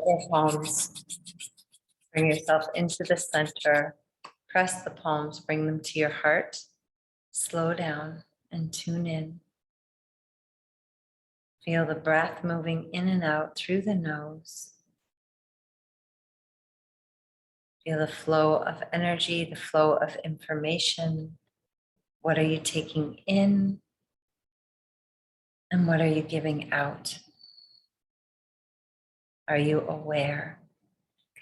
Your palms. Bring yourself into the center. Press the palms, bring them to your heart. Slow down and tune in. Feel the breath moving in and out through the nose. Feel the flow of energy, the flow of information. What are you taking in? And what are you giving out? Are you aware?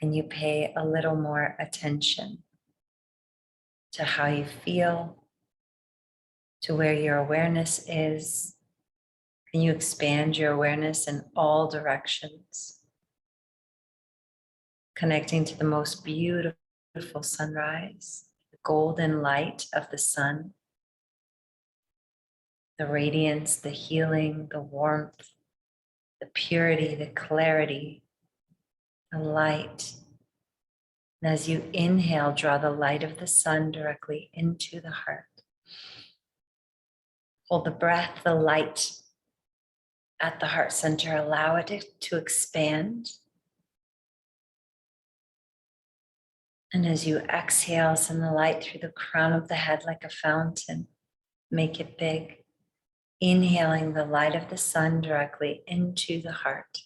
Can you pay a little more attention to how you feel, to where your awareness is? Can you expand your awareness in all directions? Connecting to the most beautiful sunrise, the golden light of the sun, the radiance, the healing, the warmth, the purity, the clarity, the light. And as you inhale, draw the light of the sun directly into the heart. Hold the breath, the light at the heart center, allow it to expand. And as you exhale, send the light through the crown of the head like a fountain. Make it big. Inhaling the light of the sun directly into the heart.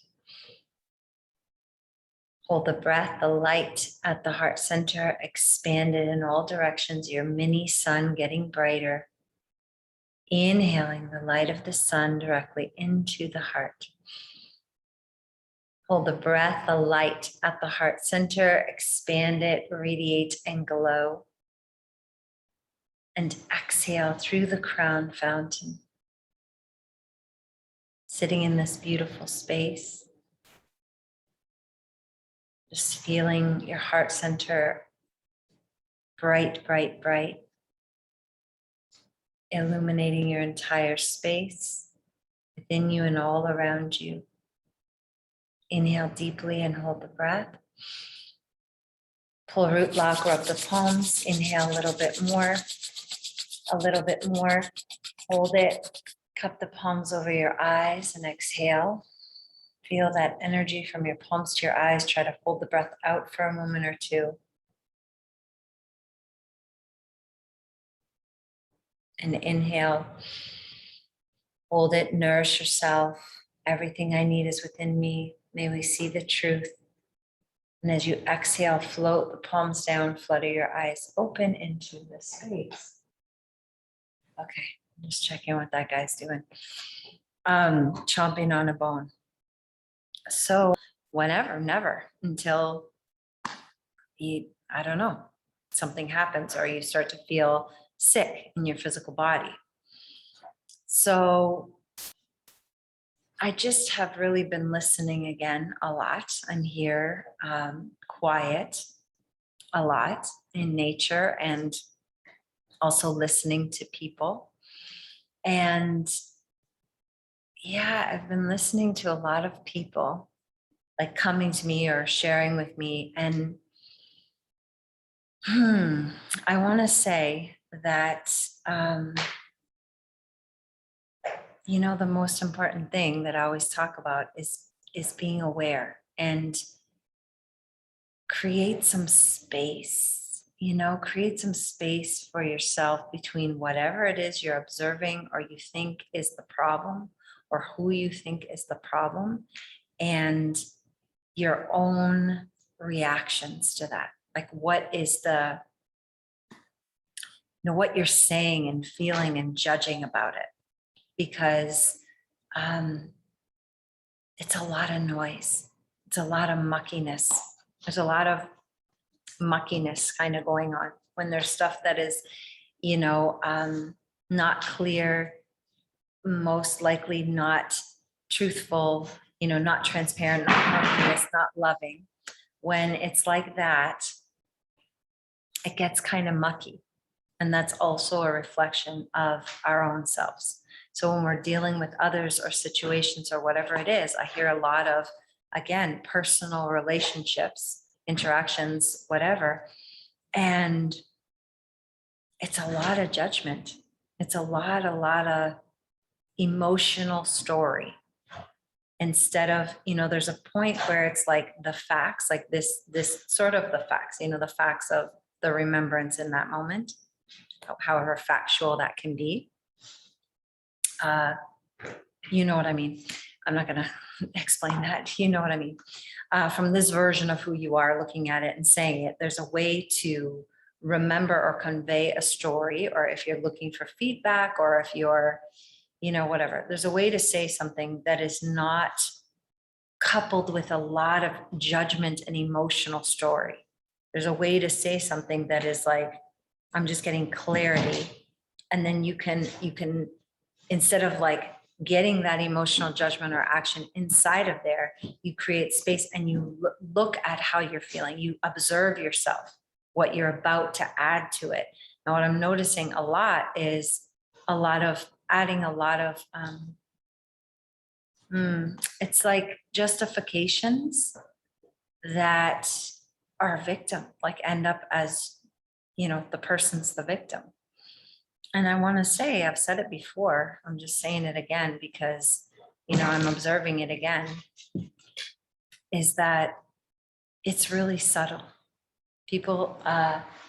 Hold the breath, the light at the heart center, expanded in all directions, your mini sun getting brighter. Inhaling the light of the sun directly into the heart. Hold the breath, the light at the heart center, expand it, radiate and glow. And exhale through the crown fountain. Sitting in this beautiful space. Just feeling your heart center bright, bright, bright. Illuminating your entire space within you and all around you. Inhale deeply and hold the breath. Pull root lock, rub the palms. Inhale a little bit more. A little bit more. Hold it. Cup the palms over your eyes and exhale. Feel that energy from your palms to your eyes. Try to hold the breath out for a moment or two. And inhale. Hold it, nourish yourself. Everything I need is within me. May we see the truth. And as you exhale, float the palms down, flutter your eyes open into the space. Okay, I'm just checking what that guy's doing. Chomping on a bone. So whenever, never, until I don't know, something happens or you start to feel sick in your physical body. So I just have really been listening again a lot. I'm here quiet a lot in nature and also listening to people. And yeah, I've been listening to a lot of people like coming to me or sharing with me. And I want to say that, the most important thing that I always talk about is being aware and create some space, create some space for yourself between whatever it is you're observing or you think is the problem or who you think is the problem and your own reactions to that. Like what is what you're saying and feeling and judging about it. Because it's a lot of noise. It's a lot of muckiness. There's a lot of muckiness kind of going on when there's stuff that is, not clear, most likely not truthful, not transparent, not harmonious, not loving. When it's like that, it gets kind of mucky. And that's also a reflection of our own selves. So when we're dealing with others or situations or whatever it is, I hear a lot of, again, personal relationships, interactions, whatever. And it's a lot of judgment. It's a lot of emotional story. instead of, there's a point where it's like the facts, like this sort of the facts, the facts of the remembrance in that moment, however factual that can be. You know what I mean? I'm not going to explain that. You know what I mean? From this version of who you are, looking at it and saying it, there's a way to remember or convey a story, or if you're looking for feedback, or if you're, whatever, there's a way to say something that is not coupled with a lot of judgment and emotional story. There's a way to say something that is like, I'm just getting clarity. And then you can, instead of like getting that emotional judgment or action inside of there, you create space and you look at how you're feeling. You observe yourself, what you're about to add to it. Now, what I'm noticing a lot is adding a lot of, it's like justifications that are a victim, like end up as, the person's the victim. And I want to say, I've said it before, I'm just saying it again because, I'm observing it again, is that it's really subtle. People,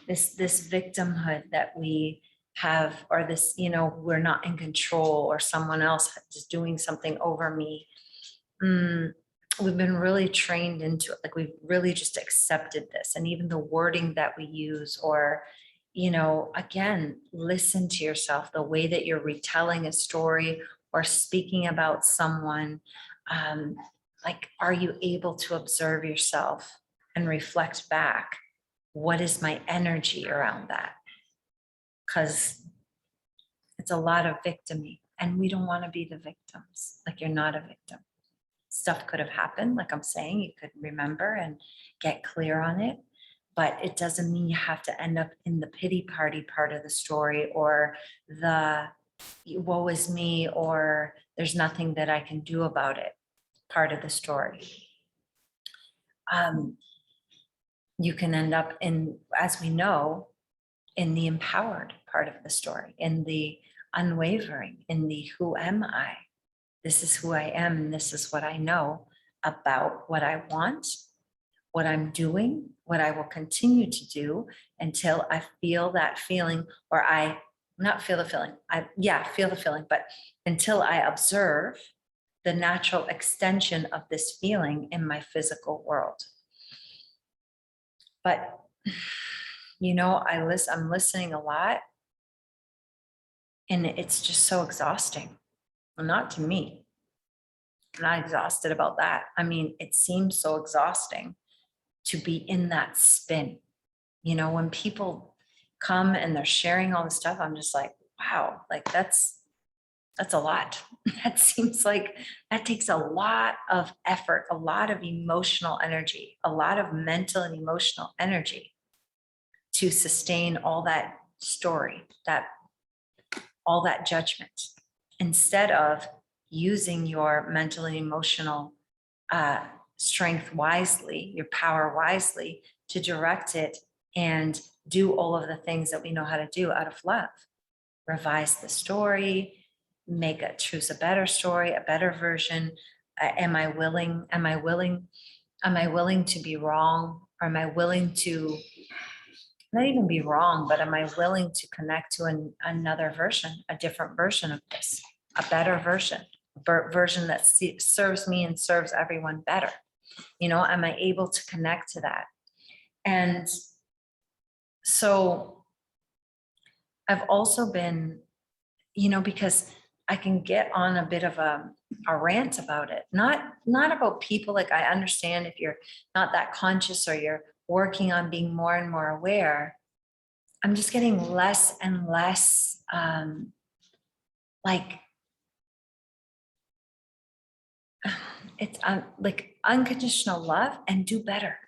this victimhood that we have, or this, we're not in control, or someone else is doing something over me. We've been really trained into it. Like we've really just accepted this. And even the wording that we use, or, again, listen to yourself, the way that you're retelling a story or speaking about someone. Like, are you able to observe yourself and reflect back? What is my energy around that? Because it's a lot of victimy, and we don't want to be the victims. Like, you're not a victim. Stuff could have happened, like I'm saying, you could remember and get clear on it, but it doesn't mean you have to end up in the pity party part of the story, or the woe is me, or there's nothing that I can do about it part of the story. You can end up in, as we know, in the empowered part of the story, in the unwavering, in the who am I? This is who I am, and this is what I know about what I want, what I'm doing, what I will continue to do until I feel that feeling, or not feel the feeling, feel the feeling, but until I observe the natural extension of this feeling in my physical world. But, I'm listening a lot, and it's just so exhausting. Well, not to me. I'm not exhausted about that. I mean, it seems so exhausting to be in that spin. When people come and they're sharing all this stuff, I'm just like, wow, like that's a lot. That seems like that takes a lot of effort, a lot of emotional energy, a lot of mental and emotional energy to sustain all that story, all that judgment, instead of using your mental and emotional strength wisely, your power wisely, to direct it and do all of the things that we know how to do out of love. Revise the story, choose a better story, a better version. Am I willing to be wrong? Or am I willing to not even be wrong, but am I willing to connect to another version, a different version of this, a better version, version that serves me and serves everyone better? Am I able to connect to that? And so I've also been, because I can get on a bit of a rant about it, not about people. Like, I understand if you're not that conscious, or you're working on being more and more aware. I'm just getting less and less like it's like unconditional love, and do better,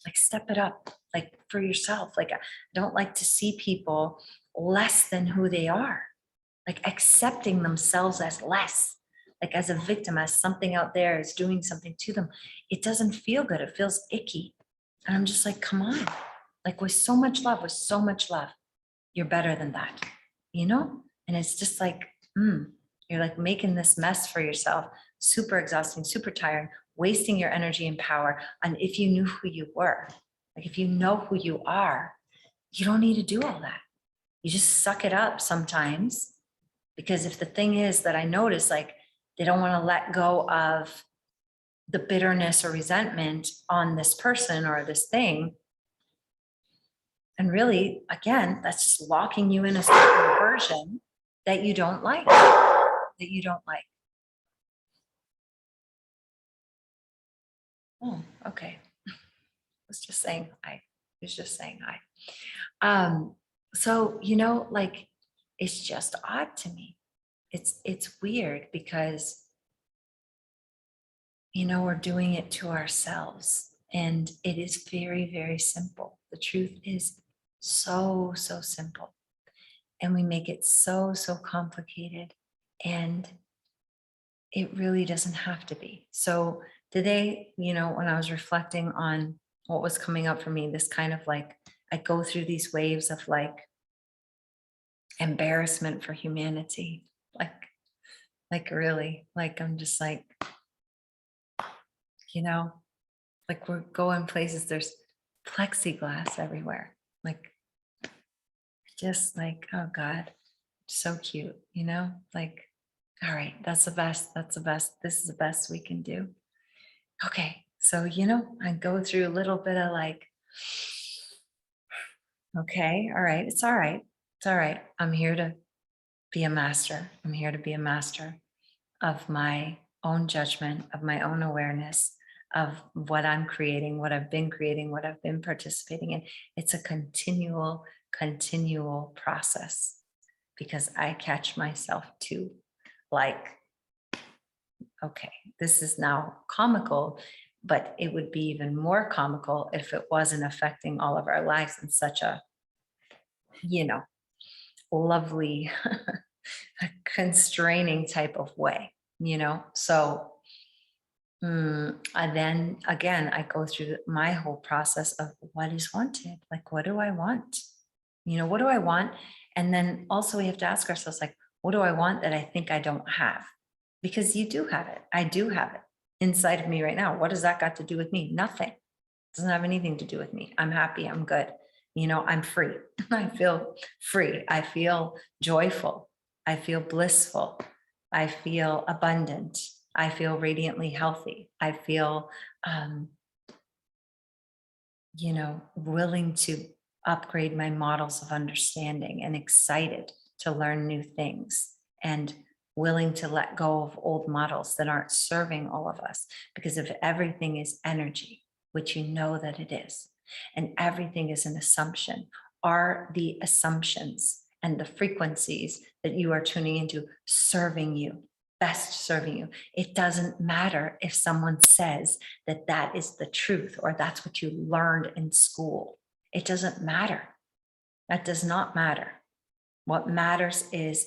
like step it up, like for yourself. Like, I don't like to see people less than who they are, like accepting themselves as less, like as a victim, as something out there is doing something to them. It doesn't feel good. It feels icky. And I'm just like, come on, like with so much love, you're better than that, And it's just like, you're like making this mess for yourself super exhausting, super tiring, wasting your energy and power. And if you knew who you were, like if you know who you are, you don't need to do all that. You just suck it up sometimes. Because if the thing is that I notice, like they don't want to let go of the bitterness or resentment on this person or this thing. And really, again, that's just locking you in a certain version that you don't like, Oh, okay. I was just saying hi. He was just saying hi. So, like, it's just odd to me. It's weird because, we're doing it to ourselves, and it is very, very simple. The truth is so, so simple. And we make it so, so complicated. And it really doesn't have to be. So today, when I was reflecting on what was coming up for me, this kind of like, I go through these waves of like embarrassment for humanity. Like really, like I'm just like, like we're going places, there's plexiglass everywhere. Like, just like, oh God, so cute, like, all right, that's the best. That's the best. This is the best we can do. Okay. So, I go through a little bit of like, okay, all right, it's all right. It's all right. I'm here to be a master. I'm here to be a master of my own judgment, of my own awareness, of what I'm creating, what I've been creating, what I've been participating in. It's a continual process because I catch myself too, like, okay, this is now comical, but it would be even more comical if it wasn't affecting all of our lives in such a, you know, lovely, constraining type of way, So, and then again, I go through my whole process of what is wanted. Like, what do I want? What do I want? And then also we have to ask ourselves, like, what do I want that I think I don't have? Because you do have it. I do have it inside of me right now. What does that got to do with me? Nothing. It doesn't have anything to do with me. I'm happy. I'm good. I'm free. I feel free. I feel joyful. I feel blissful. I feel abundant. I feel radiantly healthy. I feel, willing to upgrade my models of understanding and excited to learn new things and willing to let go of old models that aren't serving all of us. Because if everything is energy, which you know that it is, and everything is an assumption, are the assumptions and the frequencies that you are tuning into serving you, best serving you? It doesn't matter if someone says that that is the truth or that's what you learned in school. It doesn't matter. That does not matter. What matters is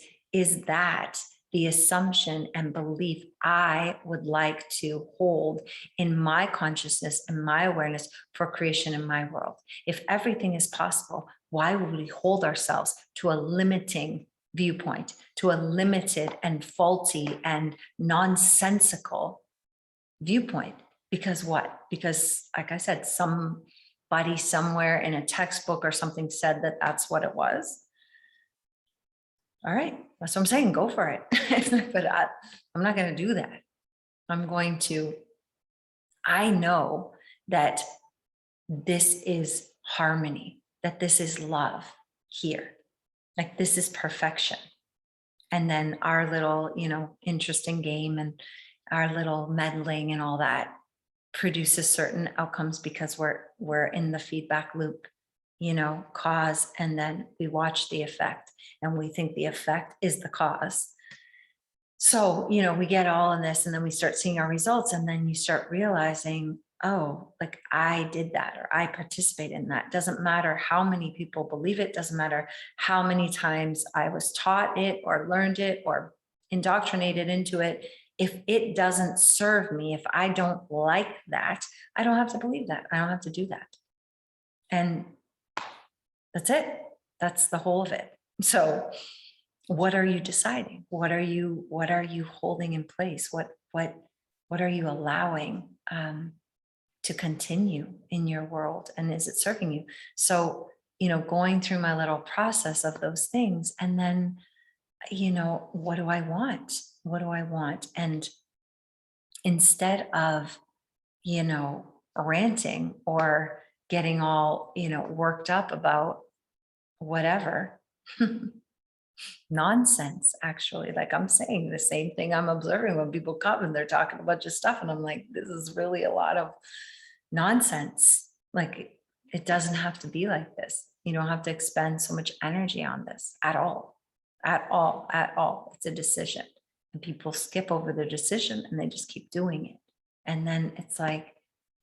that the assumption and belief I would like to hold in my consciousness and my awareness for creation in my world. If everything is possible, why would we hold ourselves to a limiting viewpoint, to a limited and faulty and nonsensical viewpoint? Because what? Because, like I said, somebody somewhere in a textbook or something said that that's what it was. All right, that's what I'm saying. Go for it. But I'm not going to do that. I know that this is harmony, that this is love here. Like, this is perfection. And then our little, interesting game and our little meddling and all that produces certain outcomes because we're in the feedback loop, cause, and then we watch the effect and we think the effect is the cause. So, we get all in this and then we start seeing our results, and then you start realizing, oh, like I did that or I participate in that. Doesn't matter how many people believe it, doesn't matter how many times I was taught it or learned it or indoctrinated into it. If it doesn't serve me, if I don't like that, I don't have to believe that. I don't have to do that. And that's it. That's the whole of it. So what are you deciding? What are you holding in place? what are you allowing to continue in your world, and is it serving you? So, going through my little process of those things, and then, what do I want? What do I want? And instead of, ranting or getting all, worked up about whatever nonsense, actually, like I'm saying the same thing I'm observing when people come and they're talking a bunch of stuff. And I'm like, this is really a lot of nonsense. Like, it doesn't have to be like this. You don't have to expend so much energy on this at all, at all, at all. It's a decision. And people skip over the decision and they just keep doing it. And then it's like,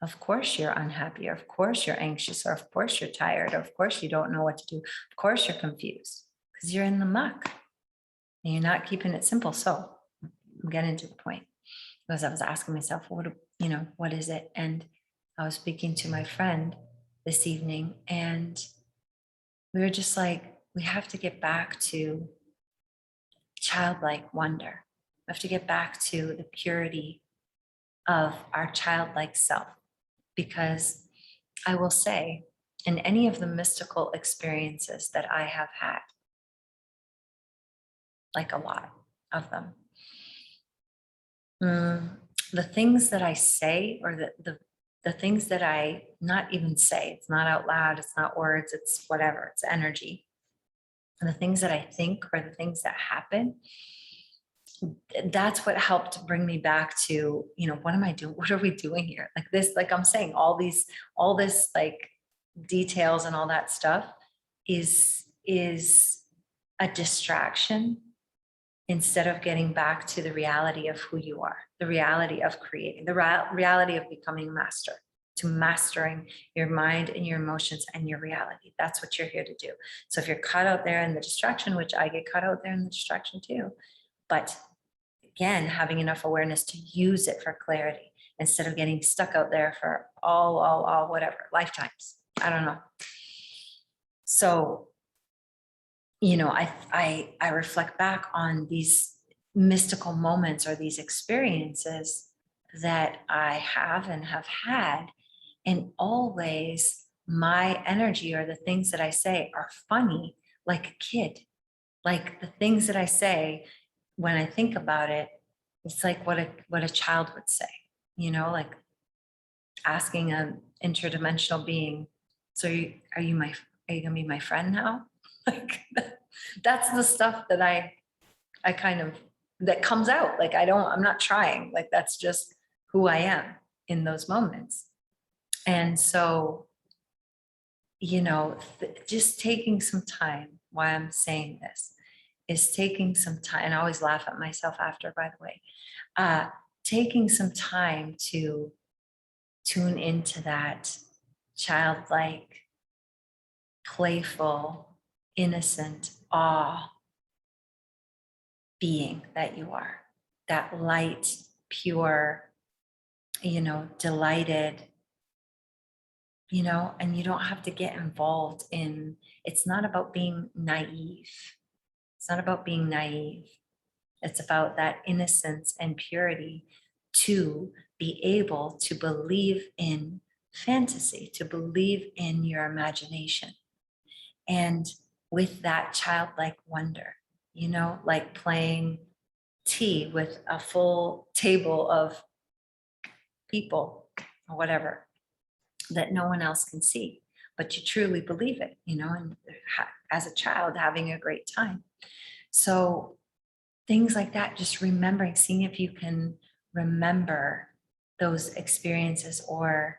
of course you're unhappy, or of course you're anxious, or of course you're tired, or of course you don't know what to do. Of course you're confused because you're in the muck and you're not keeping it simple. So I'm getting to the point, because I was asking myself, what is it? And I was speaking to my friend this evening, and we were just like, we have to get back to childlike wonder. We have to get back to the purity of our childlike self. Because I will say, in any of the mystical experiences that I have had, like a lot of them, the things that I say, or the things that I not even say, it's not out loud, it's not words, it's whatever, it's energy. And the things that I think, or the things that happen, that's what helped bring me back to, what am I doing? What are we doing here? Like this, like I'm saying, all this like details and all that stuff is a distraction, instead of getting back to the reality of who you are, the reality of creating, the reality of becoming master, to mastering your mind and your emotions and your reality. That's what you're here to do. So if you're caught out there in the distraction, which I get caught out there in the distraction too, but again, having enough awareness to use it for clarity, instead of getting stuck out there for all whatever lifetimes. I don't know. So, I reflect back on these mystical moments, or these experiences that I have and have had, and always my energy, or the things that I say, are funny, like a kid. Like the things that I say, when I think about it, it's like what a child would say, like asking an interdimensional being, so are you gonna be my friend now? Like, that's the stuff that I kind of, that comes out. Like, I'm not trying, like, that's just who I am in those moments. And so, just taking some time, why I'm saying this is taking some time, and I always laugh at myself after, by the way, taking some time to tune into that childlike, playful, innocent awe being that you are, that light, pure, delighted, and you don't have to get involved in, it's not about being naive. It's not about being naive. It's about that innocence and purity, to be able to believe in fantasy, to believe in your imagination. And with that childlike wonder, like playing tea with a full table of people, or whatever, that no one else can see, but you truly believe it, and as a child, having a great time. So things like that, just remembering, seeing if you can remember those experiences, or,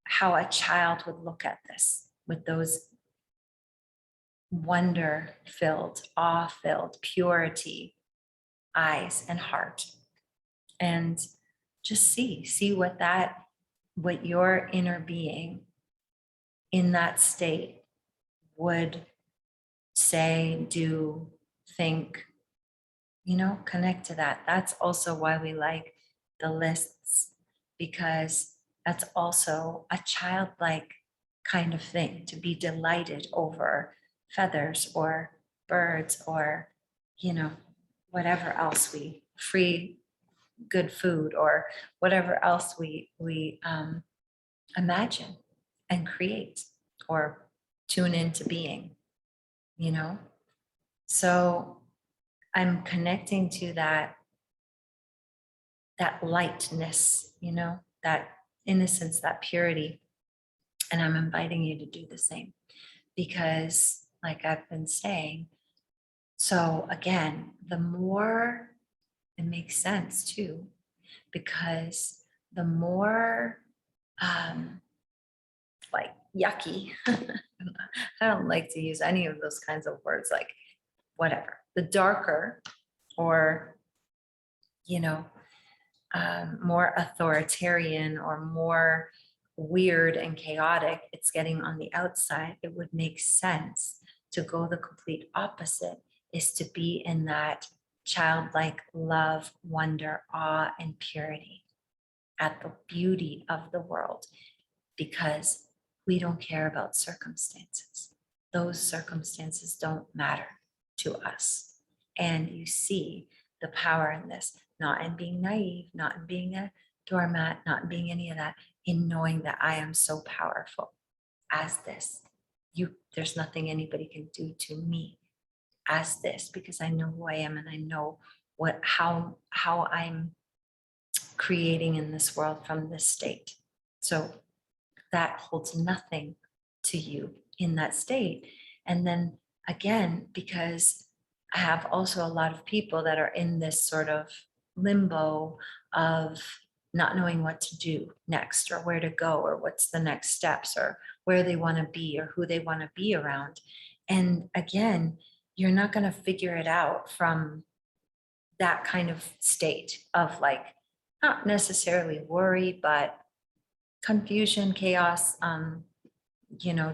how a child would look at this, with those wonder-filled, awe-filled, purity eyes and heart. And just see what your inner being in that state would say, do, think, connect to that. That's also why we like the lists, because that's also a childlike kind of thing, to be delighted over feathers or birds, or, whatever else we free good food or whatever else we imagine and create or tune into being, you know? So I'm connecting to that lightness, that innocence, that purity. And I'm inviting you to do the same because, like I've been saying, so again, the more it makes sense too, because the more like yucky, I don't like to use any of those kinds of words, like whatever, the darker or, you know, more authoritarian or more weird and chaotic it's getting on the outside, it would make sense to go the complete opposite, is to be in that childlike love, wonder, awe, and purity at the beauty of the world, because we don't care about circumstances. Those circumstances don't matter to us. And you see the power in this, not in being naive, not in being a doormat, not in being any of that, in knowing that I am so powerful as this. There's nothing anybody can do to me as this, because I know who I am and I know how I'm creating in this world from this state. So that holds nothing to you in that state. And then again, because I have also a lot of people that are in this sort of limbo of not knowing what to do next or where to go or what's the next steps or where they want to be or who they want to be around. And again, you're not going to figure it out from that kind of state of, like, not necessarily worry, but confusion, chaos,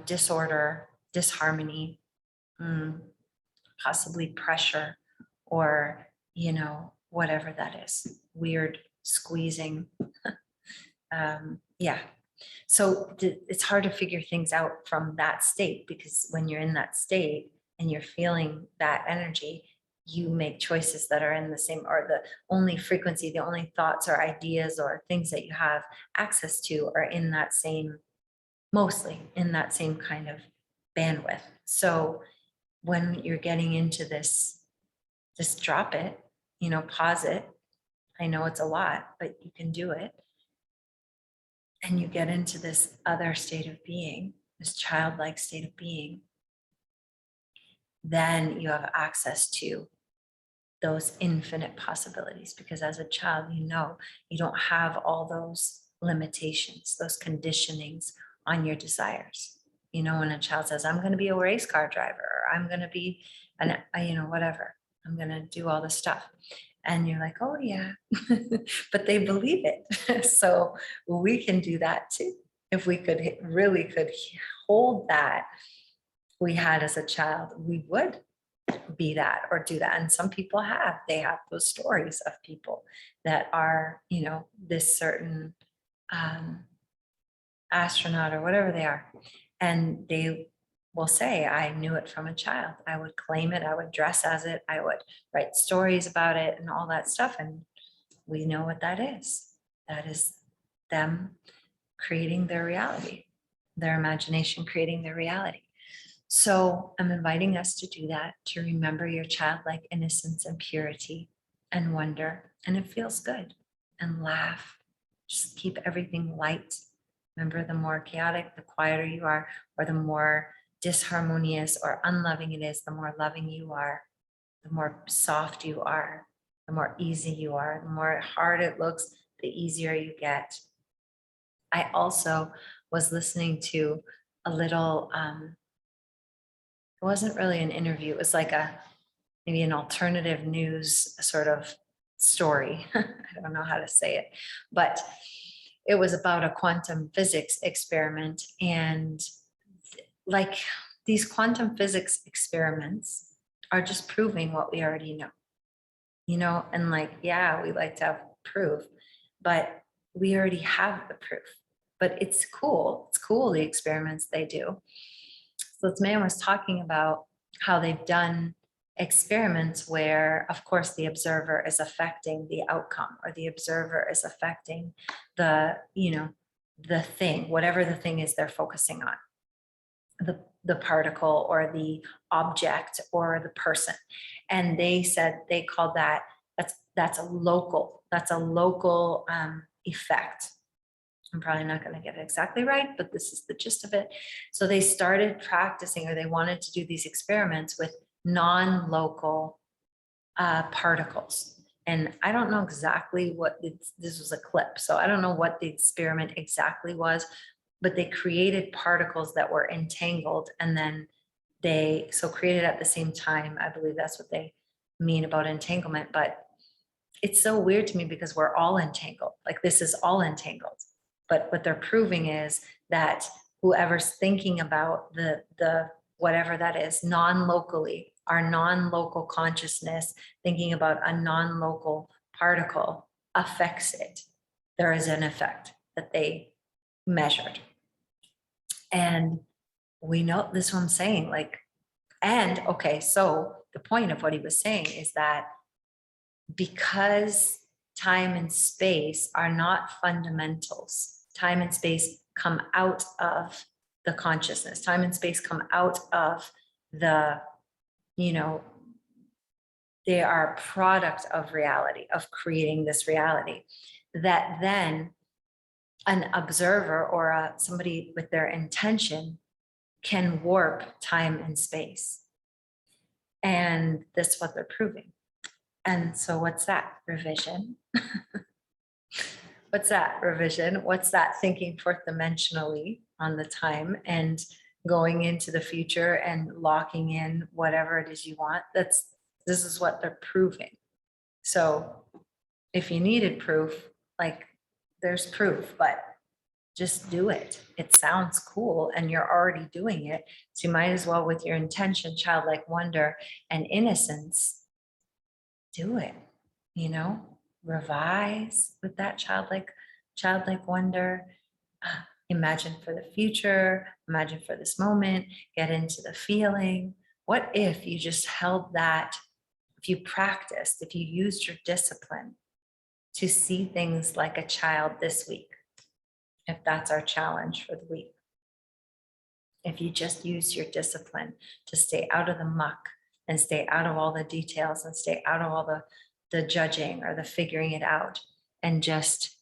disorder, disharmony, possibly pressure, or, whatever that is, weird squeezing. Yeah. So it's hard to figure things out from that state, because when you're in that state and you're feeling that energy, you make choices that are in the same, or the only frequency, the only thoughts or ideas or things that you have access to are in that same, mostly in that same kind of bandwidth. So when you're getting into this, just drop it, pause it. I know it's a lot, but you can do it. And you get into this other state of being, this childlike state of being, then you have access to those infinite possibilities, because as a child, you don't have all those limitations, those conditionings on your desires. When a child says, I'm going to be a race car driver, or I'm going to be whatever, I'm going to do all this stuff. And you're like, oh yeah, but they believe it. So we can do that too. If we could hold that we had as a child, we would be that or do that. And some people they have those stories of people that are, this certain astronaut or whatever they are. And they will say, I knew it from a child. I would claim it. I would dress as it. I would write stories about it and all that stuff. And we know what that is. That is them creating their reality, their imagination creating their reality. So I'm inviting us to do that, to remember your childlike innocence and purity and wonder. And it feels good. And laugh. Just keep everything light. Remember, the more chaotic, the quieter you are, or the more disharmonious or unloving it is, the more loving you are, the more soft you are, the more easy you are, the more hard it looks, the easier you get. I also was listening to a little, it wasn't really an interview. It was like maybe an alternative news sort of story. I don't know how to say it, but it was about a quantum physics experiment. And like, these quantum physics experiments are just proving what we already know, and like, yeah, we like to have proof, but we already have the proof. But it's cool. It's cool, the experiments they do. So this man was talking about how they've done experiments where, of course, the observer is affecting the outcome, or the observer is affecting the, the thing, whatever the thing is they're focusing on, the particle or the object or the person. And they said they called that's a local effect. I'm probably not going to get it exactly right, but this is the gist of it. So they started practicing, or they wanted to do these experiments with non-local particles. And I don't know exactly what this was a clip, so I don't know what the experiment exactly was, but they created particles that were entangled, and then they created at the same time. I believe that's what they mean about entanglement. But it's so weird to me because we're all entangled. Like, this is all entangled. But what they're proving is that whoever's thinking about the whatever that is non-locally, our non-local consciousness thinking about a non-local particle affects it. There is an effect that they measured. And we know this is what I'm saying. Like, and okay, so the point of what he was saying is that because time and space are not fundamentals, time and space come out of the consciousness, time and space come out of the, they are a product of reality, of creating this reality, that then an observer or somebody with their intention can warp time and space. And that's what they're proving. And so what's that? Revision. What's that? Revision. What's that? Thinking fourth dimensionally on the time and going into the future and locking in whatever it is you want. This is what they're proving. So if you needed proof, like, there's proof, but just do it. It sounds cool and you're already doing it. So you might as well, with your intention, childlike wonder and innocence, do it, revise with that childlike wonder. Imagine for the future, imagine for this moment, get into the feeling. What if you just held that, if you practiced, if you used your discipline to see things like a child this week, if that's our challenge for the week. If you just use your discipline to stay out of the muck and stay out of all the details and stay out of all the judging or the figuring it out, and just,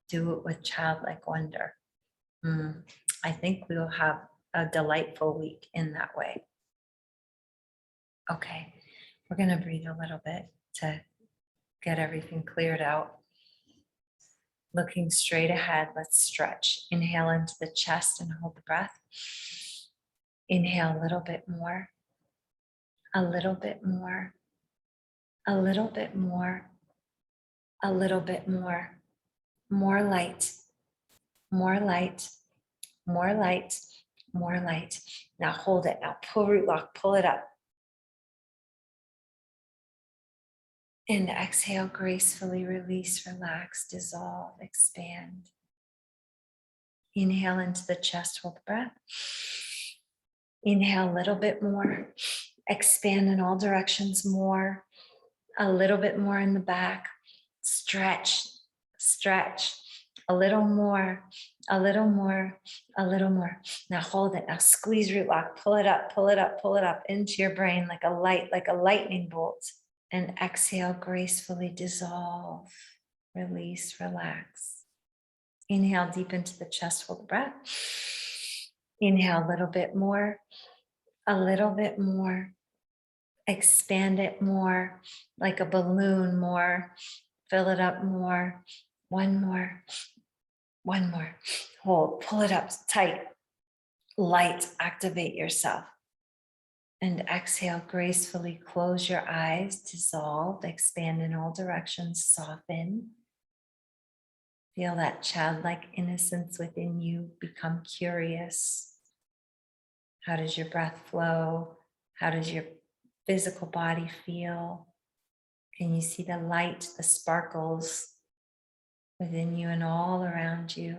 do it with childlike wonder. I think we will have a delightful week in that way. Okay, we're going to breathe a little bit to get everything cleared out. Looking straight ahead, let's stretch. Inhale into the chest and hold the breath. Inhale a little bit more, a little bit more, a little bit more, a little bit more. More light, more light, more light, more light. Now hold it. Now pull root lock, pull it up. And exhale, gracefully release, relax, dissolve, expand. Inhale into the chest, hold the breath. Inhale a little bit more. Expand in all directions more. A little bit more in the back. Stretch, stretch. A little more, a little more, a little more. Now hold it. Now squeeze root lock. Pull it up, pull it up, pull it up into your brain like a lightning bolt. And exhale, gracefully dissolve, release, relax. Inhale deep into the chest, hold the breath. Inhale a little bit more, a little bit more. Expand it more, like a balloon more. Fill it up more. One more, one more. Hold, pull it up tight, light, activate yourself. And exhale, gracefully close your eyes, dissolve, expand in all directions, soften. Feel that childlike innocence within you become curious. How does your breath flow? How does your physical body feel? Can you see the light, the sparkles within you and all around you?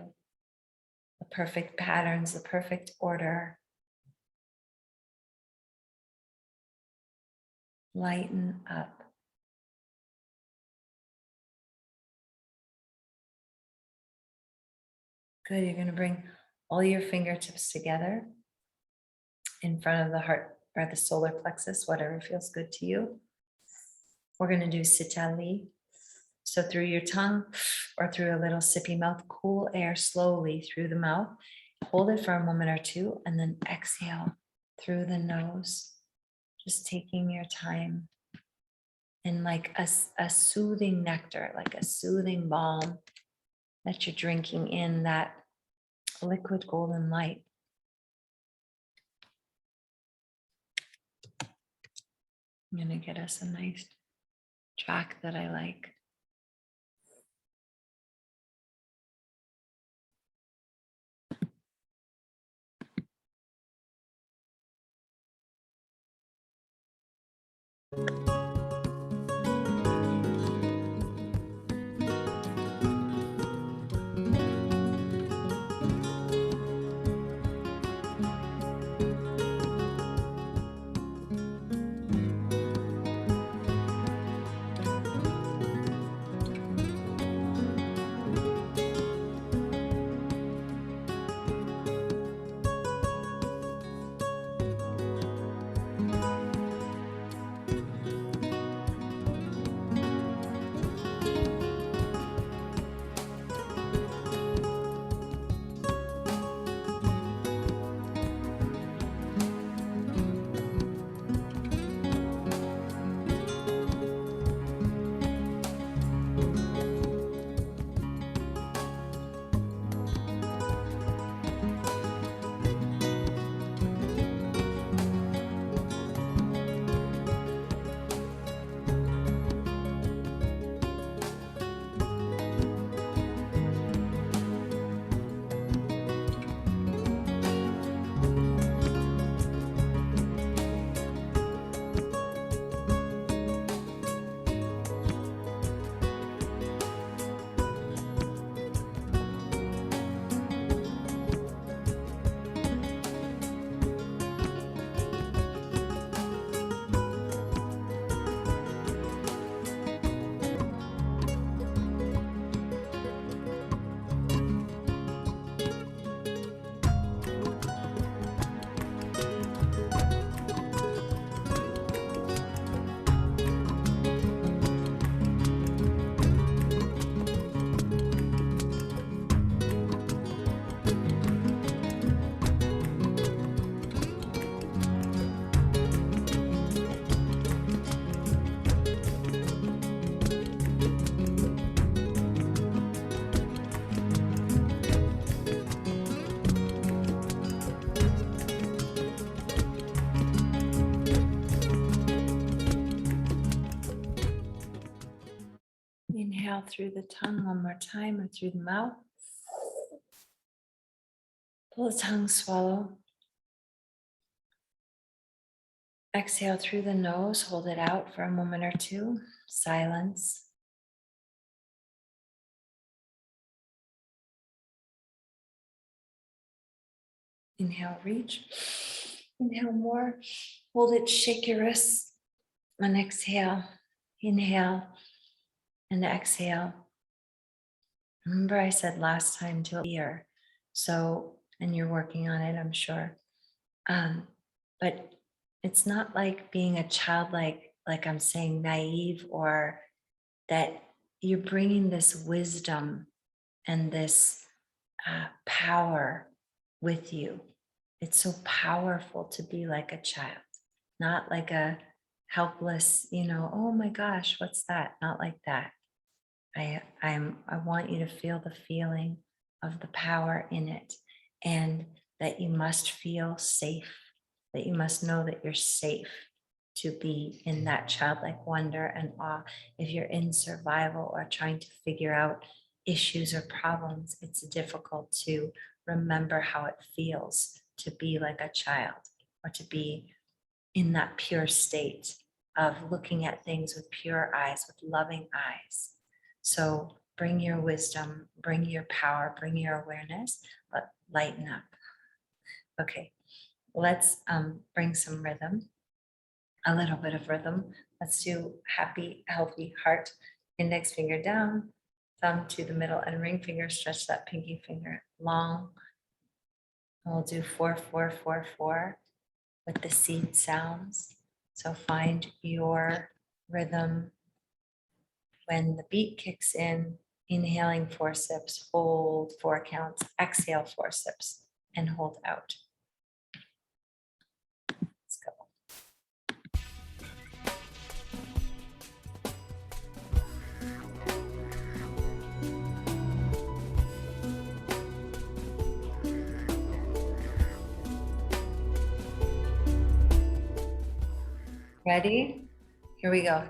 The perfect patterns, the perfect order. Lighten up. Good. You're going to bring all your fingertips together in front of the heart or the solar plexus, whatever feels good to you. We're going to do Sitali. So through your tongue or through a little sippy mouth, cool air slowly through the mouth. Hold it for a moment or two and then exhale through the nose. Just taking your time and like a soothing nectar, like a soothing balm that you're drinking in that liquid golden light. I'm going to get us a nice track that I like. Inhale through the tongue one more time or through the mouth. Pull the tongue, swallow. Exhale through the nose, hold it out for a moment or two. Silence. Inhale, reach. Inhale more. Hold it, shake your wrists. And exhale. Inhale and exhale. Remember I said last time to ear. So, and you're working on it, I'm sure. But it's not like being a childlike, like I'm saying, naive, or that you're bringing this wisdom and this power with you. It's so powerful to be like a child, not like a helpless, oh my gosh, what's that? Not like that. I want you to feel the feeling of the power in it, and that you must feel safe, that you must know that you're safe to be in that childlike wonder and awe. If you're in survival or trying to figure out issues or problems, it's difficult to remember how it feels to be like a child, or to be in that pure state of looking at things with pure eyes, with loving eyes. So bring your wisdom, bring your power, bring your awareness, but lighten up. Okay, let's bring some rhythm. a little bit of rhythm. Let's do happy, healthy heart. Index finger down, thumb to the middle, and ring finger. Stretch that pinky finger long. And we'll do 4, 4, 4, 4 with the seed sounds. So find your rhythm. When the beat kicks in, inhaling 4 sips, hold 4 counts, exhale 4 sips, and hold out. Let's go. Ready? Here we go.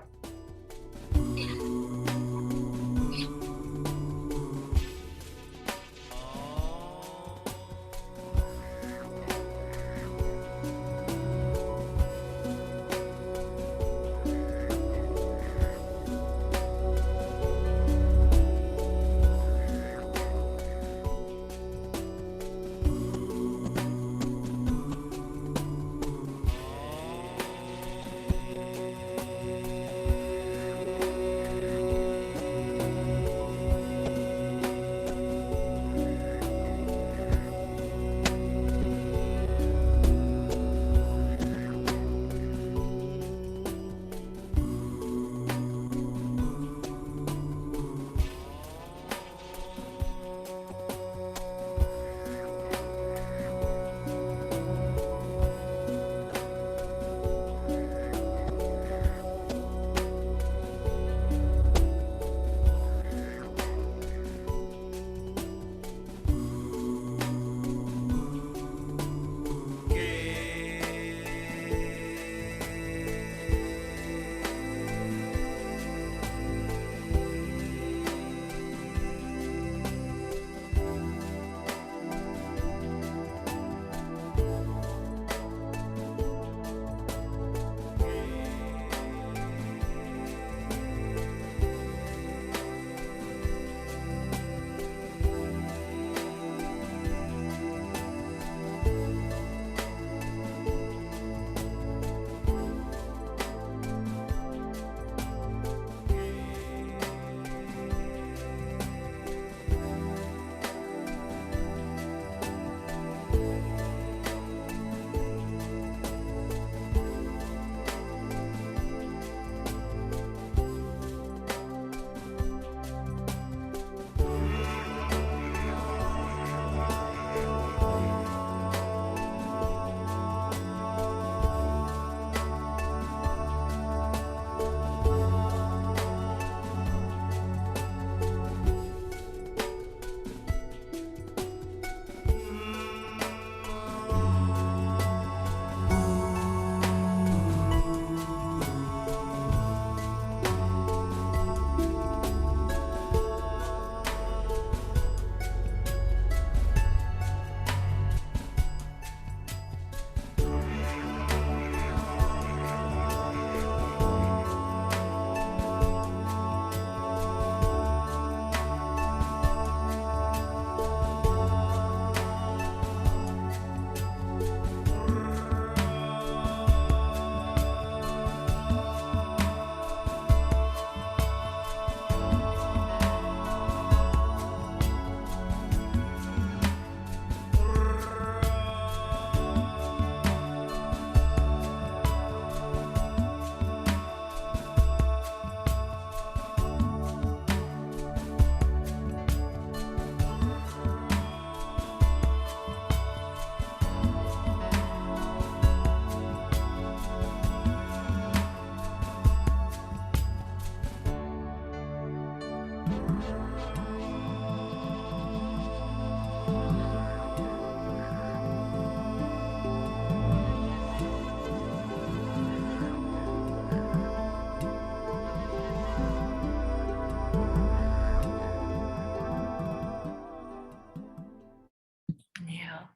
Inhale.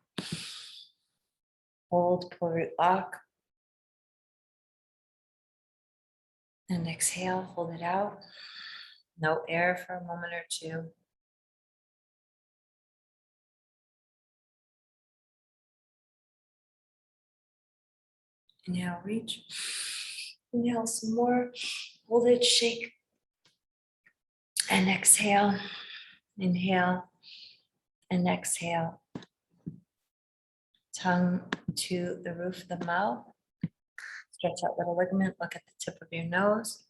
Hold, pull root lock. And exhale, hold it out. No air for a moment or two. Inhale, reach. Inhale some more. Hold it, shake. And exhale. Inhale and exhale. Tongue to the roof of the mouth. Stretch out little ligament. Look at the tip of your nose.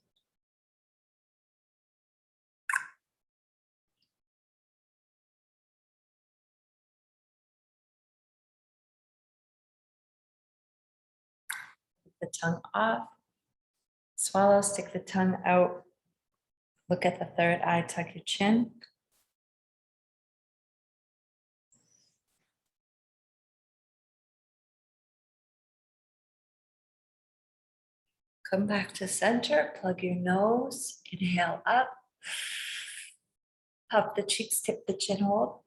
The tongue off. Swallow, stick the tongue out. Look at the third eye, tuck your chin. Come back to center, plug your nose, inhale up. Puff the cheeks, tip the chin, hold.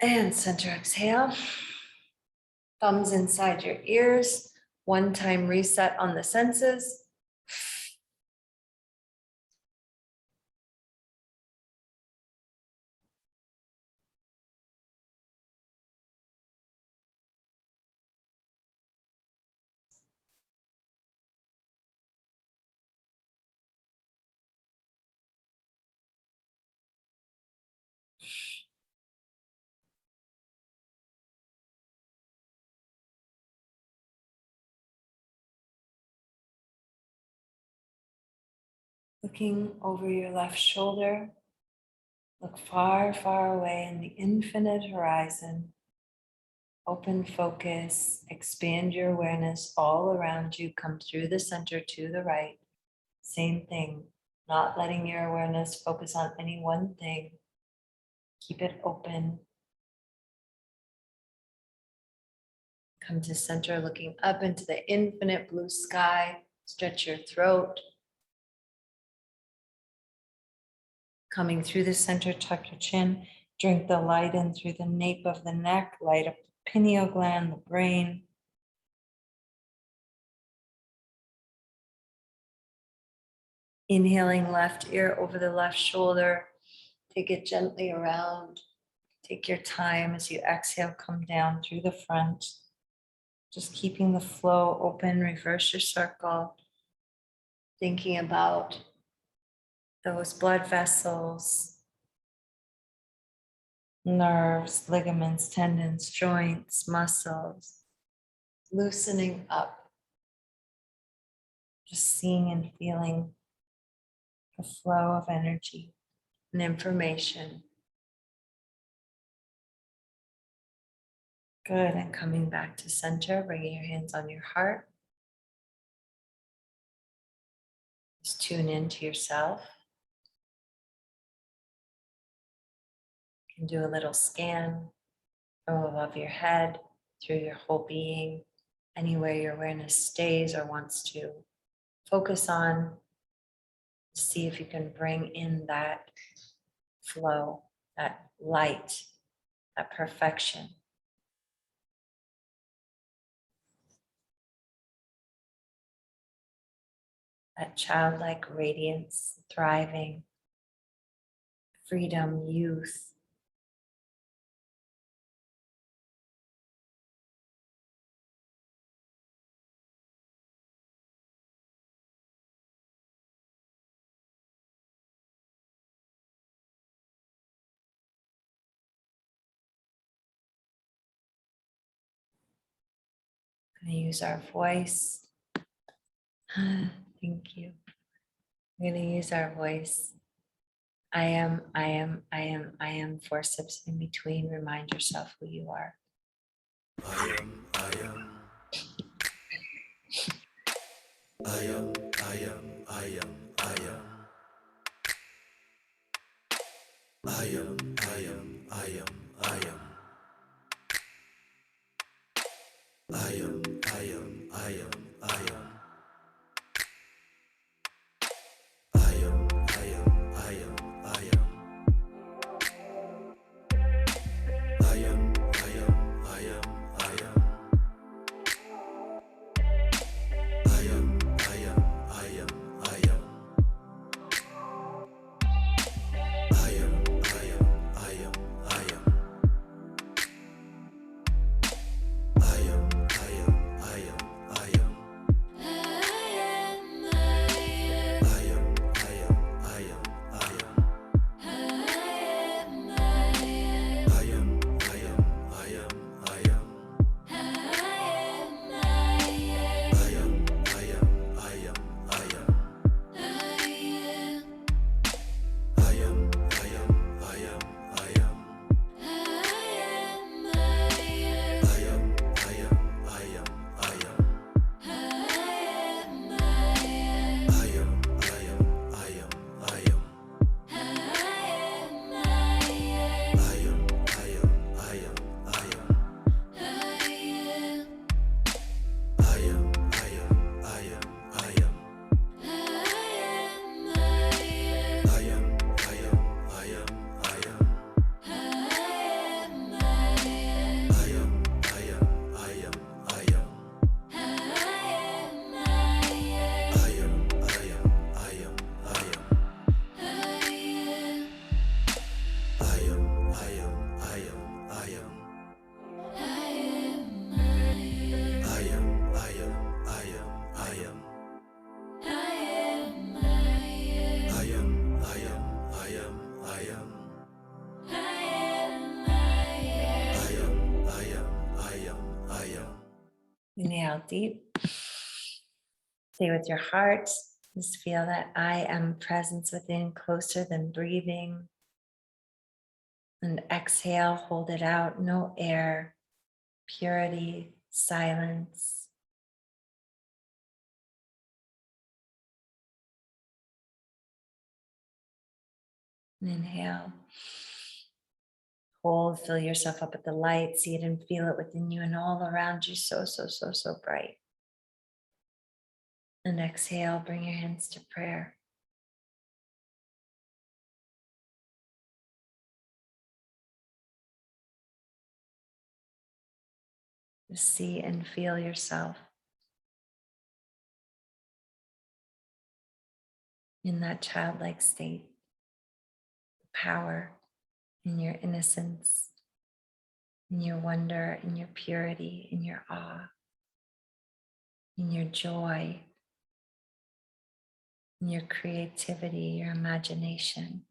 And center, exhale. Thumbs inside your ears. One-time reset on the senses. Looking over your left shoulder. Look far, far away in the infinite horizon. Open focus, expand your awareness all around you. Come through the center to the right. Same thing, not letting your awareness focus on any one thing. Keep it open. Come to center, looking up into the infinite blue sky. Stretch your throat. Coming through the center, tuck your chin. Drink the light in through the nape of the neck. Light up the pineal gland, the brain. Inhaling left ear over the left shoulder. Take it gently around. Take your time as you exhale, come down through the front. Just keeping the flow open, reverse your circle. Thinking about those blood vessels, nerves, ligaments, tendons, joints, muscles, loosening up. Just seeing and feeling the flow of energy and information. Good, and coming back to center, bringing your hands on your heart. Just tune into yourself. You can do a little scan from above your head, through your whole being, anywhere your awareness stays or wants to focus on. See if you can bring in that flow, that light, that perfection. That childlike radiance, thriving, freedom, youth. Going to use our voice. Thank you. We're going to use our voice. I am, I am, I am, I am. Forceps in between. Remind yourself who you are. I am, I am. I am, I am, I am, I am. I am, I am, I am, I am. I am, I am, I am, I am. I am, I am, I am, I am. I am, I am, I am, I am. I am, I am, I am, I am. Inhale deep. Stay with your heart. Just feel that I am presence within, closer than breathing. And exhale, hold it out, no air, purity, silence. And inhale. Hold, fill yourself up with the light, see it and feel it within you and all around you, so bright. And exhale, bring your hands to prayer. Just see and feel yourself in that childlike state, power in your innocence, in your wonder, in your purity, in your awe, in your joy, in your creativity, your imagination,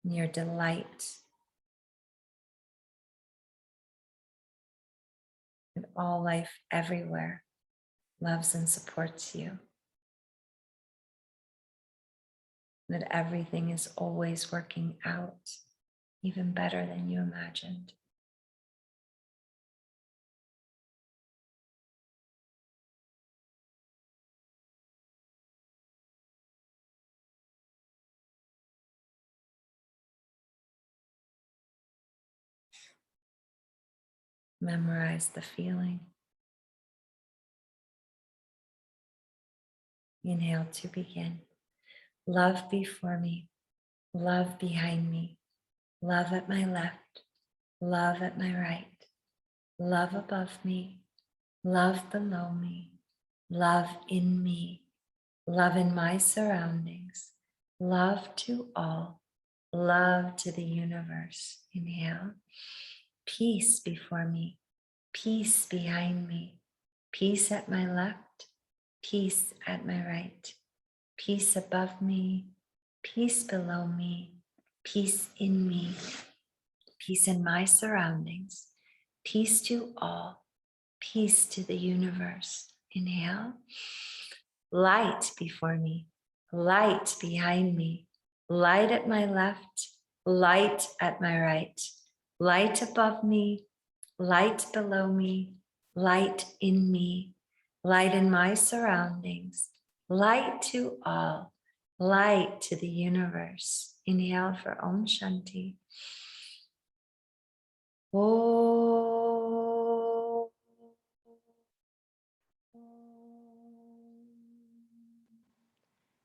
in your delight. And all life everywhere loves and supports you. That everything is always working out even better than you imagined. Memorize the feeling. Inhale to begin. Love before me, love behind me, love at my left, love at my right, love above me, love below me, love in me, love in my surroundings, love to all, love to the universe. Inhale. Peace before me, peace behind me, peace at my left, peace at my right, peace above me, peace below me, peace in me, peace in my surroundings, peace to all, peace to the universe. Inhale. Light before me, light behind me, light at my left, light at my right, light above me, light below me, light in me, light in my surroundings, light to all, light to the universe. Inhale for Om Shanti. Om.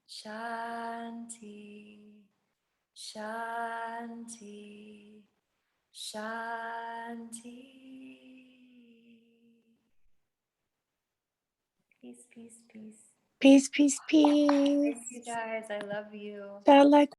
Shanti, Shanti, Shanti. Peace, peace, peace. Peace, peace, peace. Thank you guys. I love you. God like